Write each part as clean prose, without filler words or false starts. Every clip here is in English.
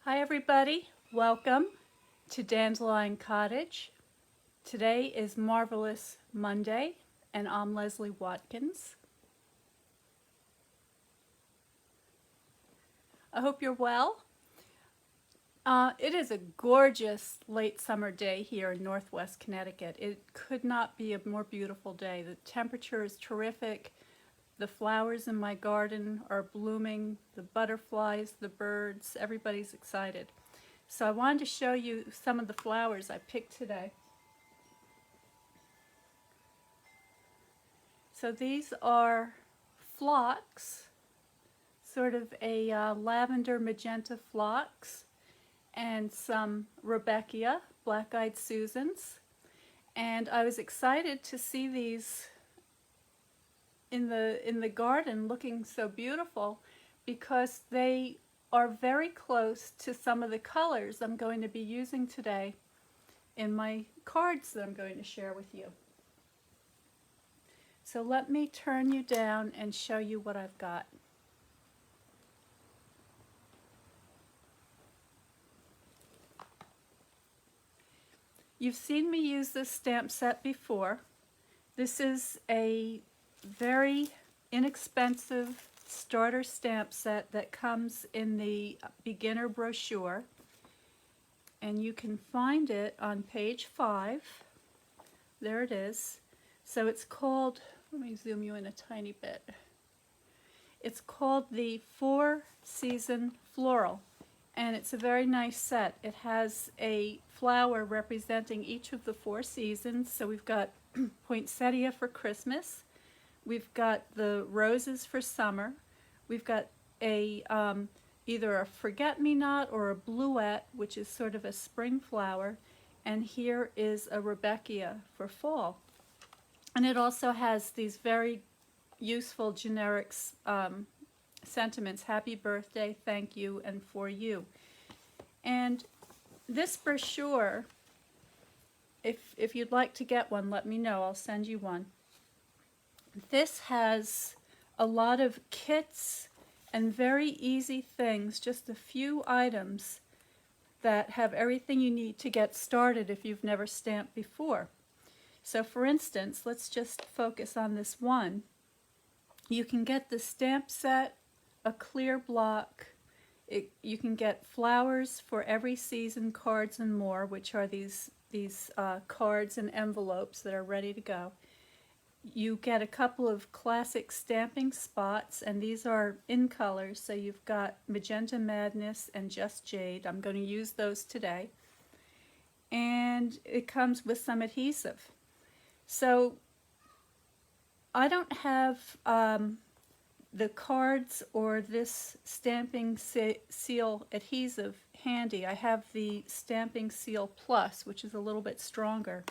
Hi everybody, welcome to Dandelion Cottage. Today is Marvelous Monday and I'm Leslie Watkins. I hope you're well. It is a gorgeous late summer day here in Northwest Connecticut. It could not be a more beautiful day. The temperature is terrific. The flowers in my garden are blooming, the butterflies, the birds, everybody's excited. So I wanted to show you some of the flowers I picked today. So these are phlox, sort of a lavender magenta phlox, and some Rebecca, black-eyed Susans. And I was excited to see these in the garden looking so beautiful because they are very close to some of the colors I'm going to be using today in my cards that I'm going to share with you. So let me turn you down and show you what I've got. You've seen me use this stamp set before. This is a very inexpensive starter stamp set that comes in the beginner brochure, and you can find it on page 5. There it is. So it's called, let me zoom you in a tiny bit. It's called the 4-Season Floral, and it's a very nice set. It has a flower representing each of the 4 seasons. So we've got poinsettia for Christmas, we've got the roses for summer, we've got a either a forget-me-not or a bluette, which is sort of a spring flower, and here is a Rebecca for fall. And it also has these very useful generic sentiments: happy birthday, thank you, and for you. And this brochure, if you'd like to get one, let me know, I'll send you one. This has a lot of kits and very easy things, just a few items that have everything you need to get started if you've never stamped before. So for instance, let's just focus on this one. You can get the stamp set, a clear block. You can get flowers for every season, cards, and more, which are these cards and envelopes that are ready to go. You get a couple of classic stamping spots, and these are in colors, so you've got Magenta Madness and Just Jade. I'm going to use those today. And it comes with some adhesive. So I don't have the cards or this stamping seal adhesive handy. I have the Stamping Seal Plus, which is a little bit stronger.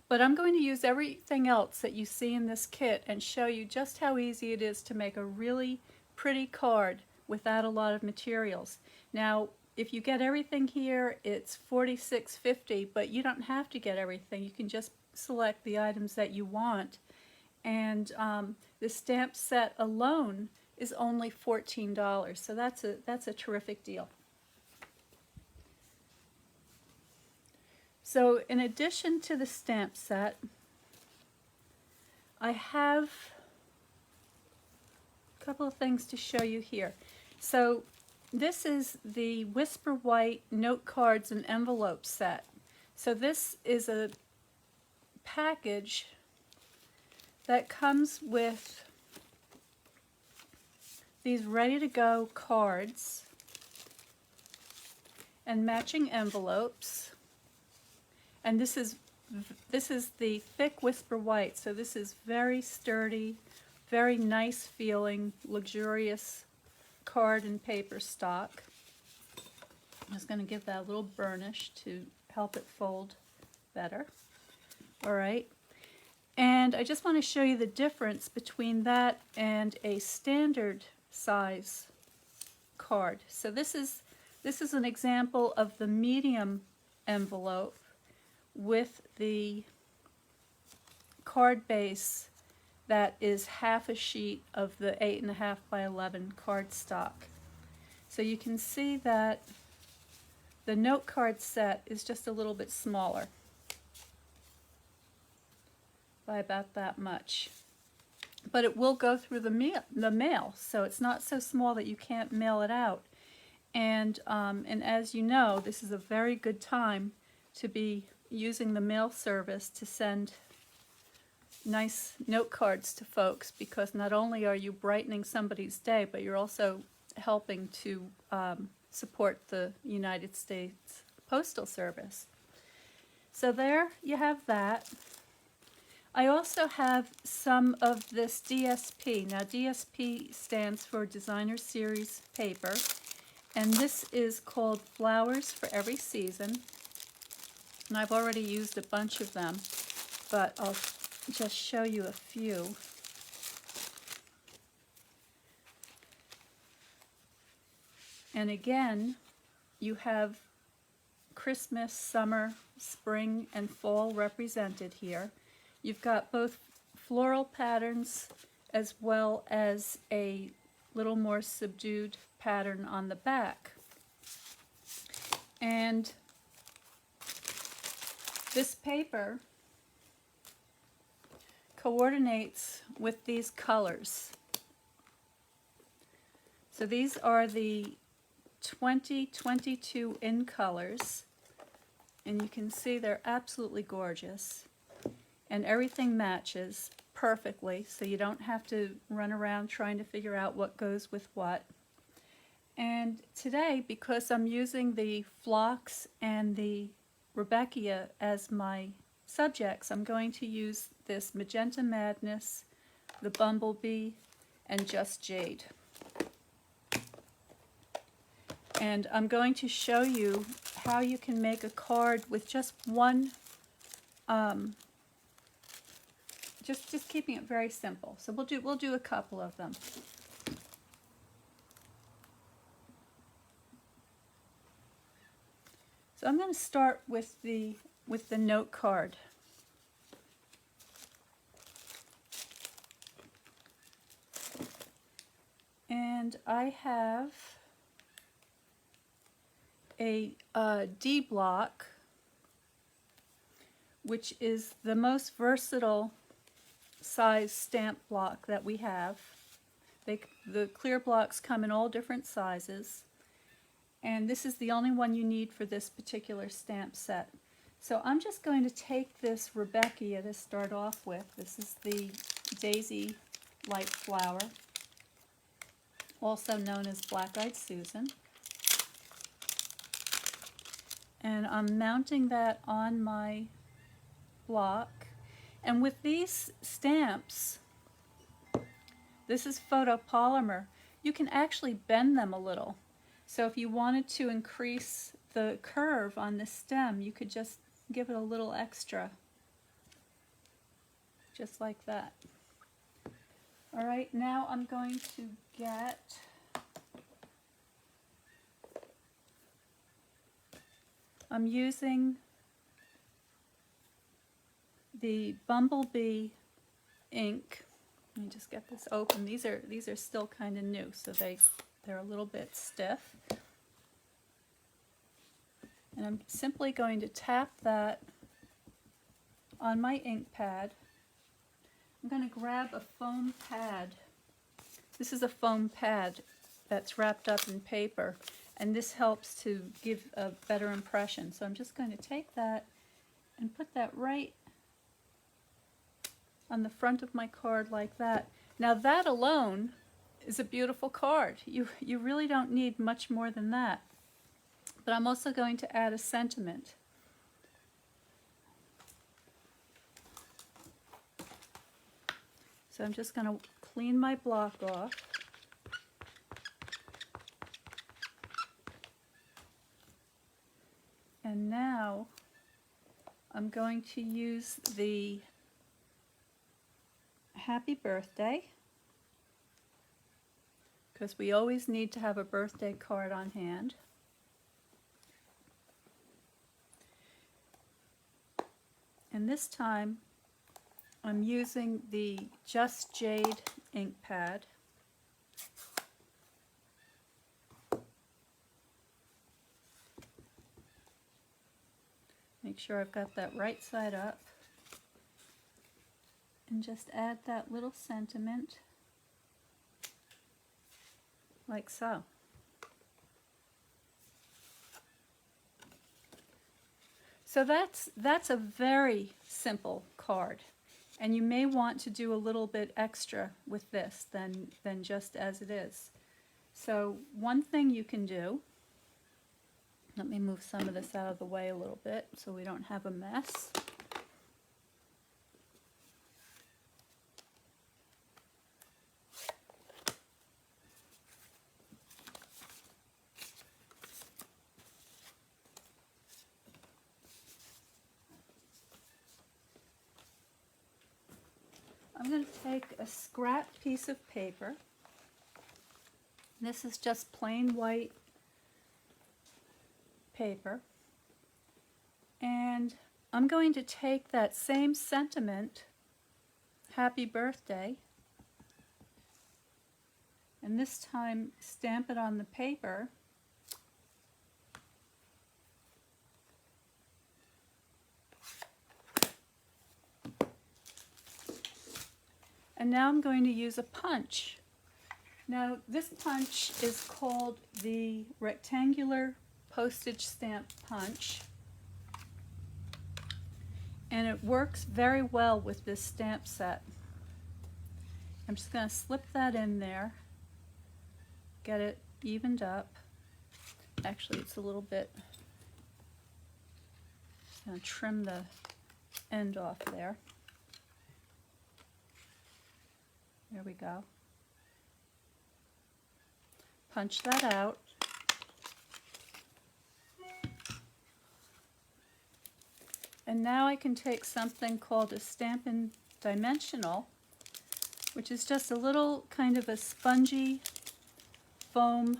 But I'm going to use everything else that you see in this kit and show you just how easy it is to make a really pretty card without a lot of materials. Now, if you get everything here, it's $46.50, but you don't have to get everything. You can just select the items that you want. And the stamp set alone is only $14, so that's a terrific deal. So in addition to the stamp set, I have a couple of things to show you here. So this is the Whisper White note cards and envelope set. So this is a package that comes with these ready-to-go cards and matching envelopes. And this is the thick Whisper White, so this is very sturdy, very nice feeling, luxurious card and paper stock. I'm just going to give that a little burnish to help it fold better. All right. And I just want to show you the difference between that and a standard size card. So this is an example of the medium envelope with the card base that is half a sheet of the 8.5 by 11 cardstock. So you can see that the note card set is just a little bit smaller by about that much. But it will go through the mail, so it's not so small that you can't mail it out. And as you know, this is a very good time to be using the mail service to send nice note cards to folks, because not only are you brightening somebody's day, but you're also helping to support the United States Postal Service. So there you have that. I also have some of this DSP. Now DSP stands for Designer Series paper, and this is called Flowers for Every Season. And I've already used a bunch of them, but I'll just show you a few. And again, you have Christmas, summer, spring, and fall represented here. You've got both floral patterns as well as a little more subdued pattern on the back. And this paper coordinates with these colors. So these are the 2022 in colors, and you can see they're absolutely gorgeous. And everything matches perfectly, so you don't have to run around trying to figure out what goes with what. And today, because I'm using the phlox and the Rudbeckia as my subjects, I'm going to use this Magenta Madness, the Bumblebee, and Just Jade. And I'm going to show you how you can make a card with just one, just keeping it very simple. So we'll do a couple of them. So I'm going to start with the note card. And I have a D block, which is the most versatile size stamp block that we have. The clear blocks come in all different sizes, and this is the only one you need for this particular stamp set. So I'm just going to take this Rudbeckia to start off with. This is the Daisy Light Flower, also known as Black-Eyed Susan. And I'm mounting that on my block. And with these stamps, this is photopolymer, you can actually bend them a little. So if you wanted to increase the curve on the stem, you could just give it a little extra, just like that. All right, now I'm going to get I'm using the Bumblebee ink. Let me just get this open. These are still kind of new, so they're a little bit stiff. And I'm simply going to tap that on my ink pad. I'm going to grab a foam pad. This is a foam pad that's wrapped up in paper, and this helps to give a better impression. So I'm just going to take that and put that right on the front of my card like that. Now that alone is a beautiful card. You really don't need much more than that. But I'm also going to add a sentiment. So I'm just going to clean my block off. And now I'm going to use the Happy Birthday, because we always need to have a birthday card on hand. And this time I'm using the Just Jade ink pad. Make sure I've got that right side up. And just add that little sentiment, like so. So that's a very simple card. And you may want to do a little bit extra with this than just as it is. So one thing you can do, let me move some of this out of the way a little bit so we don't have a mess. I'm going to take a scrap piece of paper. This is just plain white paper. And I'm going to take that same sentiment, happy birthday, and this time stamp it on the paper. And now I'm going to use a punch. Now this punch is called the rectangular postage stamp punch. And it works very well with this stamp set. I'm just going to slip that in there, get it evened up. Actually, it's a little bit, just going to trim the end off there. There we go. Punch that out. And now I can take something called a Stampin' Dimensional, which is just a little kind of a spongy foam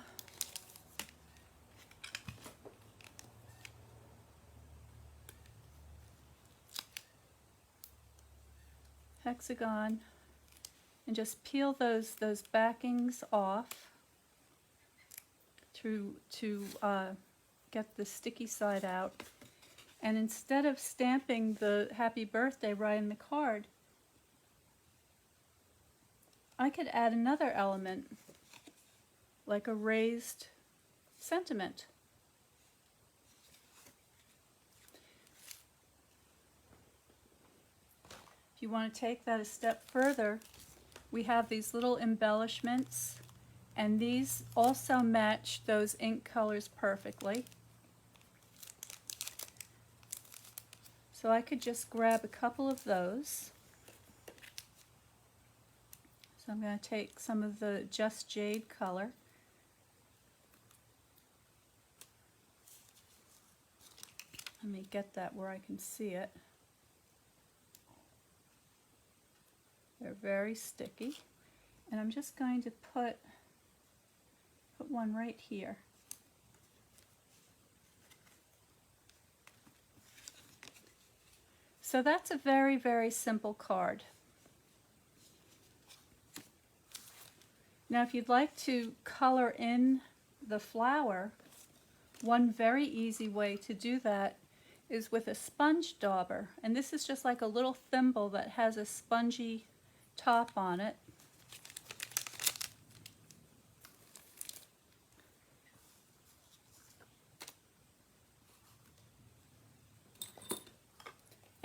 hexagon, and just peel those backings off to get the sticky side out. And instead of stamping the happy birthday right in the card, I could add another element, like a raised sentiment. If you want to take that a step further, we have these little embellishments, and these also match those ink colors perfectly. So I could just grab a couple of those. So I'm going to take some of the Just Jade color. Let me get that where I can see it. They're very sticky. And I'm just going to put one right here. So that's a very, very simple card. Now if you'd like to color in the flower, one very easy way to do that is with a sponge dauber. And this is just like a little thimble that has a spongy top on it.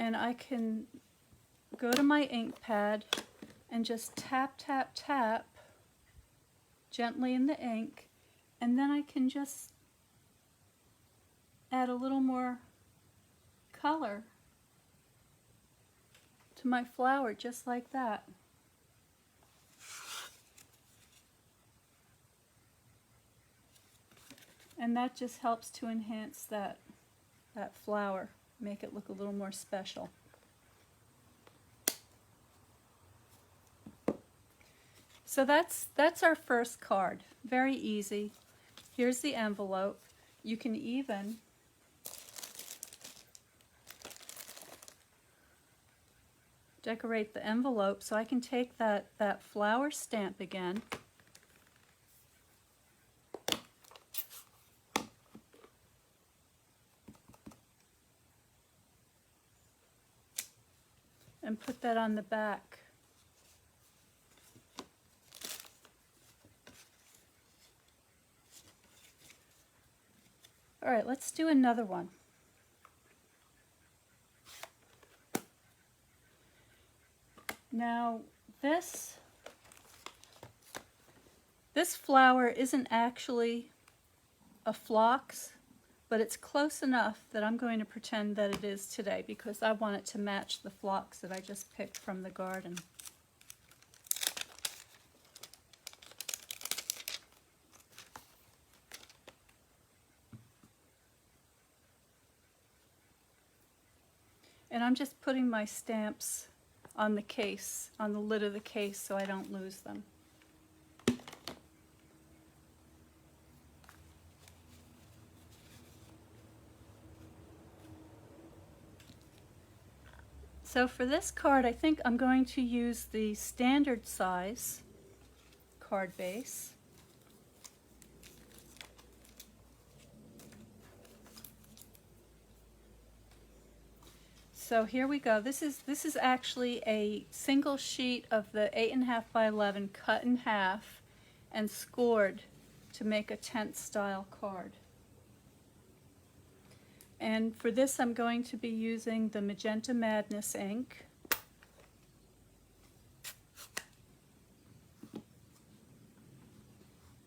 And I can go to my ink pad and just tap, tap, tap gently in the ink, and then I can just add a little more color to my flower, just like that. And that just helps to enhance that flower, make it look a little more special. So that's our first card. Very easy. Here's the envelope. You can even decorate the envelope, so I can take that flower stamp again. and put that on the back. All right, let's do another one. Now this flower isn't actually a phlox, but it's close enough that I'm going to pretend that it is today because I want it to match the phlox that I just picked from the garden. And I'm just putting my stamps on the case, on the lid of the case, so I don't lose them. So for this card, I think I'm going to use the standard size card base. So here we go. This is actually a single sheet of the 8.5 by 11 cut in half and scored to make a tent style card. And for this I'm going to be using the Magenta Madness ink.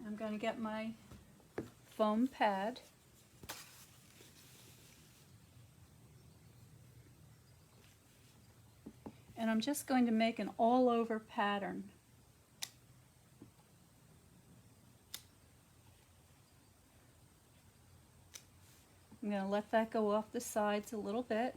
I'm going to get my foam pad. And I'm just going to make an all-over pattern. I'm going to let that go off the sides a little bit.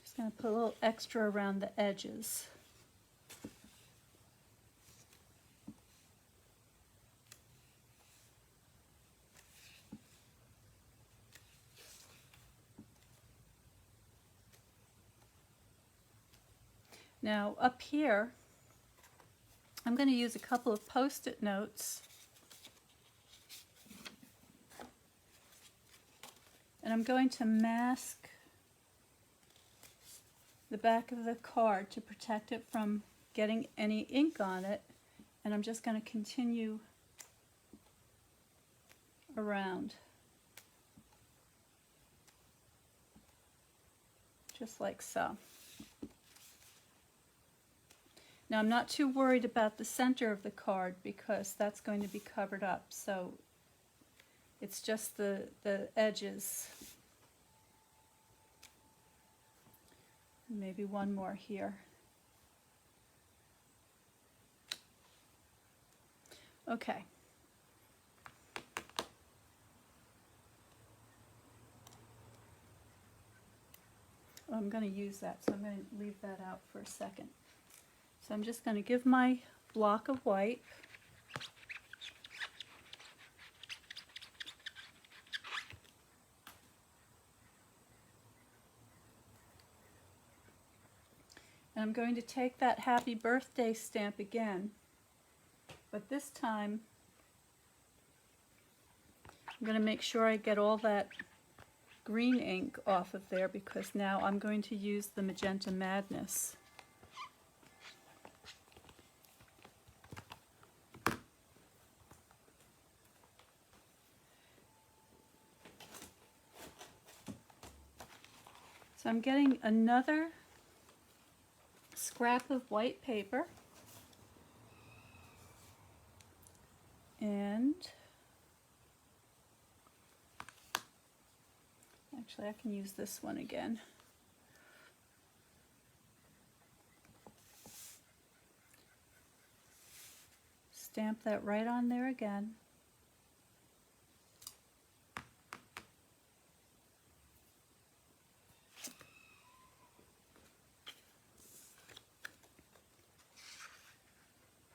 Just going to put a little extra around the edges. Now up here, I'm going to use a couple of Post-it notes, and I'm going to mask the back of the card to protect it from getting any ink on it, and I'm just going to continue around, just like so. Now I'm not too worried about the center of the card because that's going to be covered up, so it's just the edges. Maybe one more here. Okay. Well, I'm going to use that, so I'm going to leave that out for a second. So I'm just going to give my block of white. And I'm going to take that happy birthday stamp again, but this time I'm going to make sure I get all that green ink off of there because now I'm going to use the Magenta Madness. So I'm getting another scrap of white paper, and actually I can use this one again. Stamp that right on there again.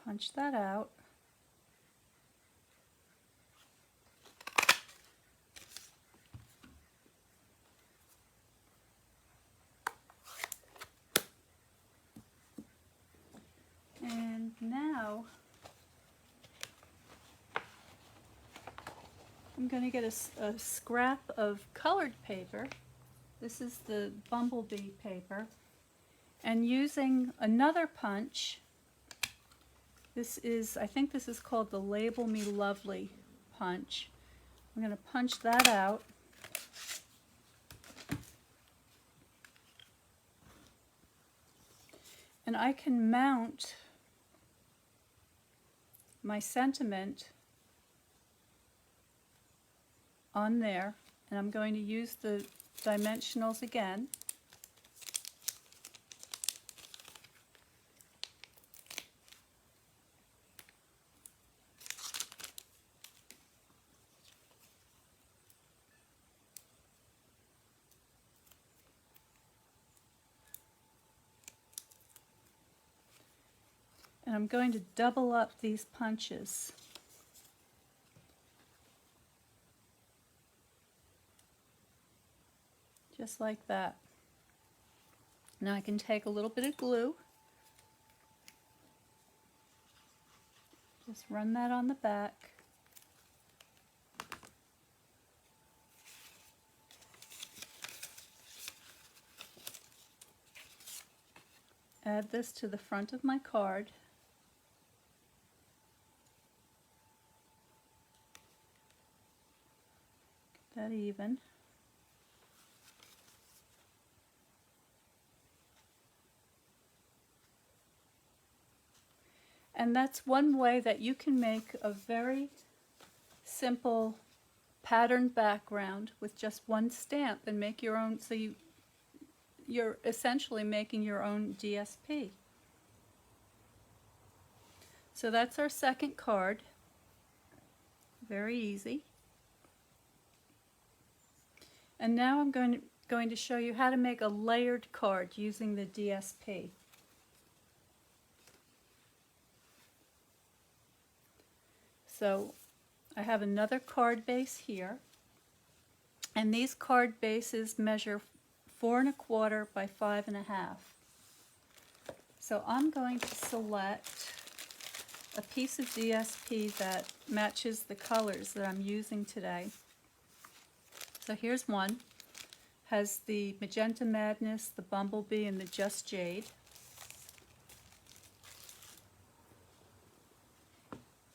Punch that out. So I'm going to get a scrap of colored paper. This is the bumblebee paper. And using another punch, I think this is called the Label Me Lovely punch. I'm going to punch that out. And I can mount my sentiment on there, and I'm going to use the dimensionals again. And I'm going to double up these punches. Just like that. Now I can take a little bit of glue, just run that on the back. Add this to the front of my card. Get that even. And that's one way that you can make a very simple patterned background with just one stamp and make your own, so you're essentially making your own DSP. So that's our second card. Very easy. And now I'm going to show you how to make a layered card using the DSP. So I have another card base here, and these card bases measure 4 1/4 by 5 1/2. So I'm going to select a piece of DSP that matches the colors that I'm using today. So here's one. Has the Magenta Madness, the Bumblebee, and the Just Jade.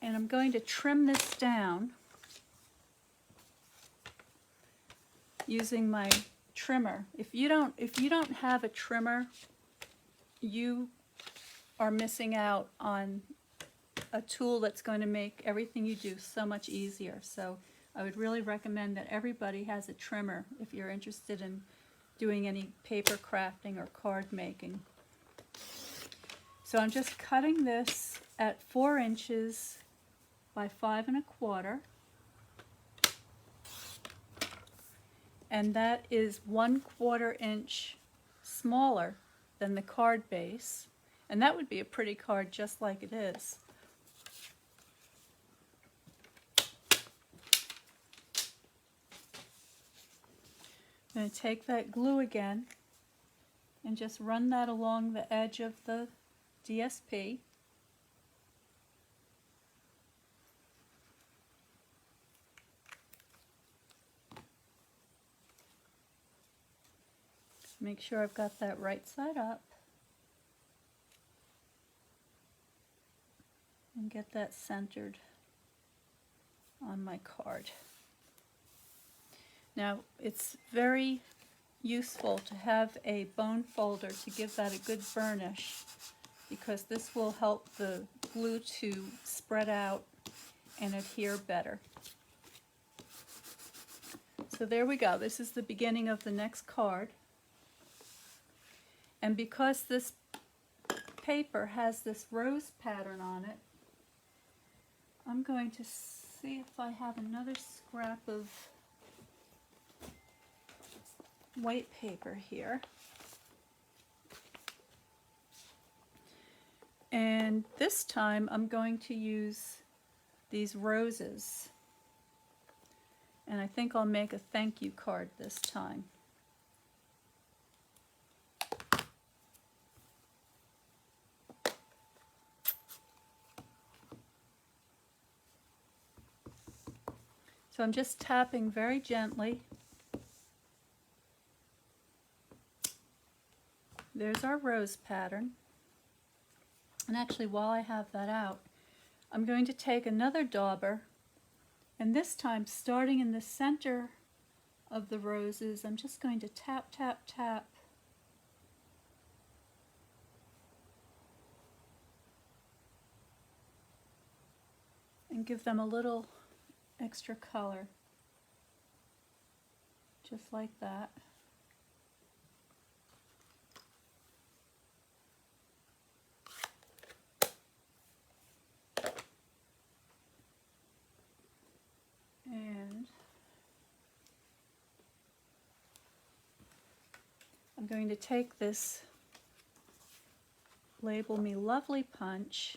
And I'm going to trim this down using my trimmer. If you don't have a trimmer, you are missing out on a tool that's going to make everything you do so much easier. So I would really recommend that everybody has a trimmer if you're interested in doing any paper crafting or card making. So I'm just cutting this at 4 inches by 5 1/4, and that is 1/4 inch smaller than the card base, and that would be a pretty card just like it is. I'm going to take that glue again and just run that along the edge of the DSP. Make sure I've got that right side up and get that centered on my card. Now, it's very useful to have a bone folder to give that a good burnish, because this will help the glue to spread out and adhere better. So there we go. This is the beginning of the next card. And because this paper has this rose pattern on it, I'm going to see if I have another scrap of white paper here. And this time I'm going to use these roses. And I think I'll make a thank you card this time. So I'm just tapping very gently. There's our rose pattern. And actually, while I have that out, I'm going to take another dauber, and this time, starting in the center of the roses, I'm just going to tap, tap, tap. And give them a little extra color, just like that. And I'm going to take this Label Me Lovely punch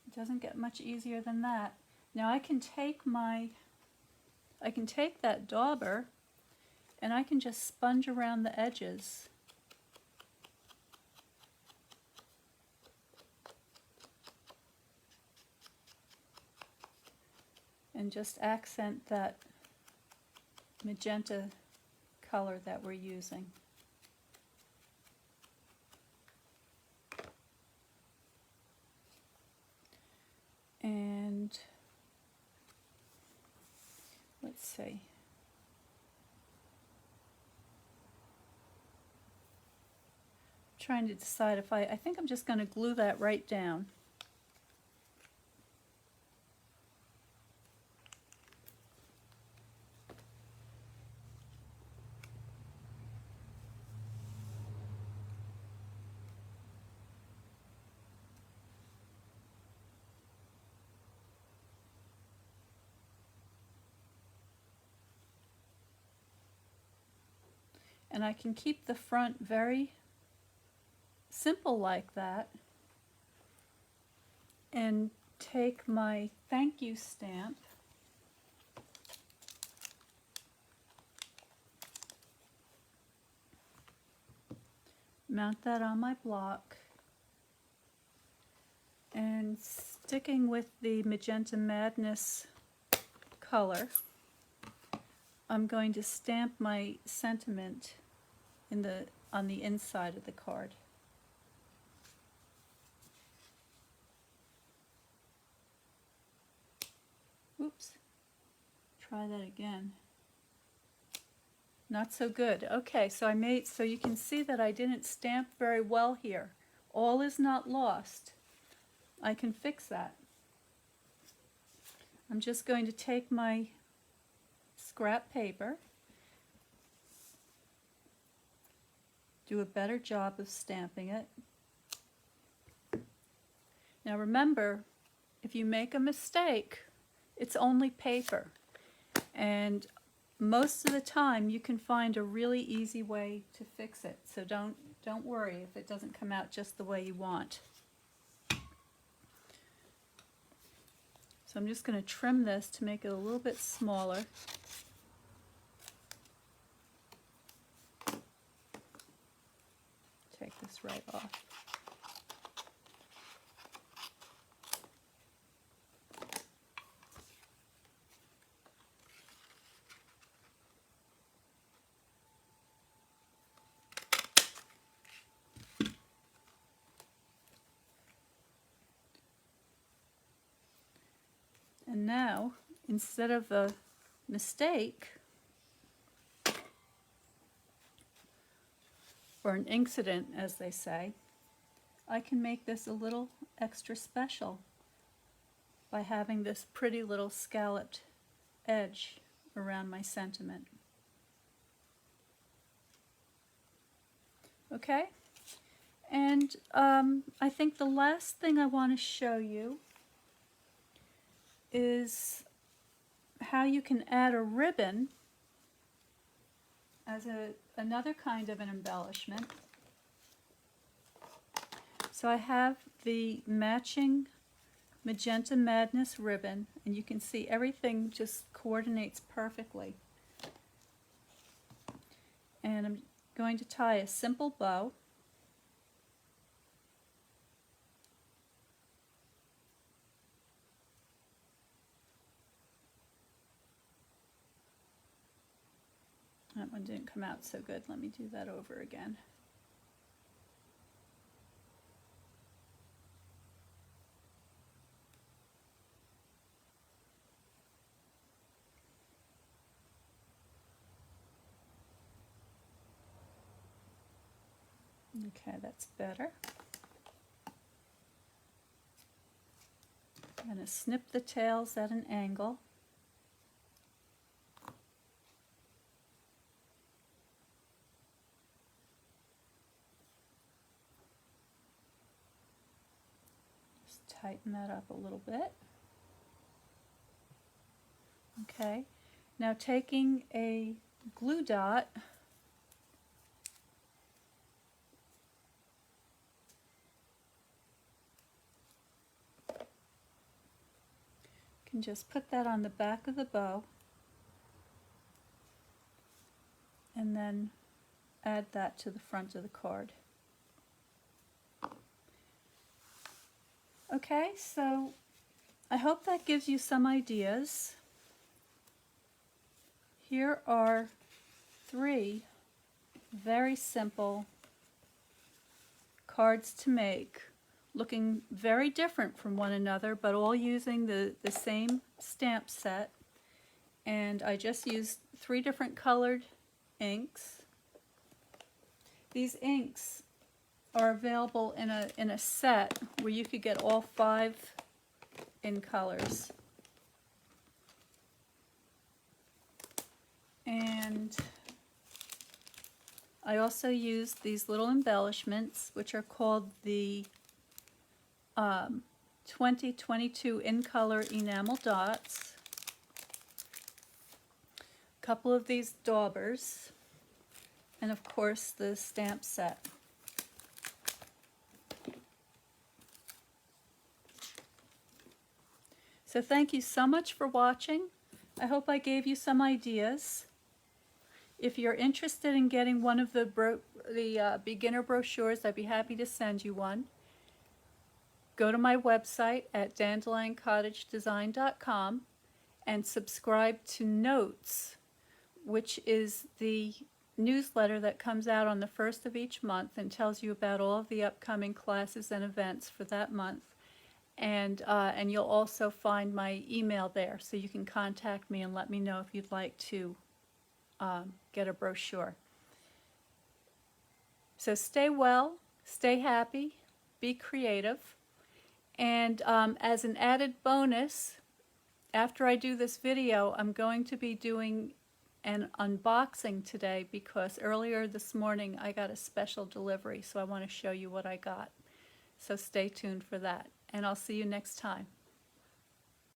It doesn't get much easier than that. Now I can take that dauber and I can just sponge around the edges. And just accent that magenta color that we're using. And let's see. I'm trying to decide if I think I'm just going to glue that right down. And I can keep the front very simple like that and take my thank you stamp mount that on my block, and sticking with the Magenta Madness color, I'm going to stamp my sentiment on the inside of the card. Oops. Try that again. Not so good. Okay, so you can see that I didn't stamp very well here. All is not lost. I can fix that. I'm just going to take my scrap paper, do a better job of stamping it. Now remember, if you make a mistake, it's only paper. And most of the time you can find a really easy way to fix it. So don't worry if it doesn't come out just the way you want. So I'm just going to trim this to make it a little bit smaller. Take this right off. And now, instead of a mistake, or an incident, as they say, I can make this a little extra special by having this pretty little scalloped edge around my sentiment. Okay? And I think the last thing I want to show you is how you can add a ribbon as another kind of an embellishment. So I have the matching Magenta Madness ribbon, and you can see everything just coordinates perfectly. And I'm going to tie a simple bow. That one didn't come out so good. Let me do that over again. Okay, that's better. I'm going to snip the tails at an angle. Just tighten that up a little bit. Okay, now taking a glue dot, can just put that on the back of the bow and then add that to the front of the card. Okay, so I hope that gives you some ideas. Here are 3 very simple cards to make, looking very different from one another, but all using the same stamp set. And I just used 3 different colored inks. These inks are available in a set where you could get all 5 in colors. And I also used these little embellishments, which are called the 2022 in color enamel dots. A couple of these daubers, and of course the stamp set. So thank you so much for watching. I hope I gave you some ideas. If you're interested in getting one of the beginner brochures, I'd be happy to send you one. Go to my website at dandelioncottagedesign.com and subscribe to Notes, which is the newsletter that comes out on the 1st of each month and tells you about all of the upcoming classes and events for that month. And you'll also find my email there, so you can contact me and let me know if you'd like to get a brochure. So stay well, stay happy, be creative, and as an added bonus, after I do this video, I'm going to be doing an unboxing today because earlier this morning I got a special delivery, so I want to show you what I got. So stay tuned for that, and I'll see you next time.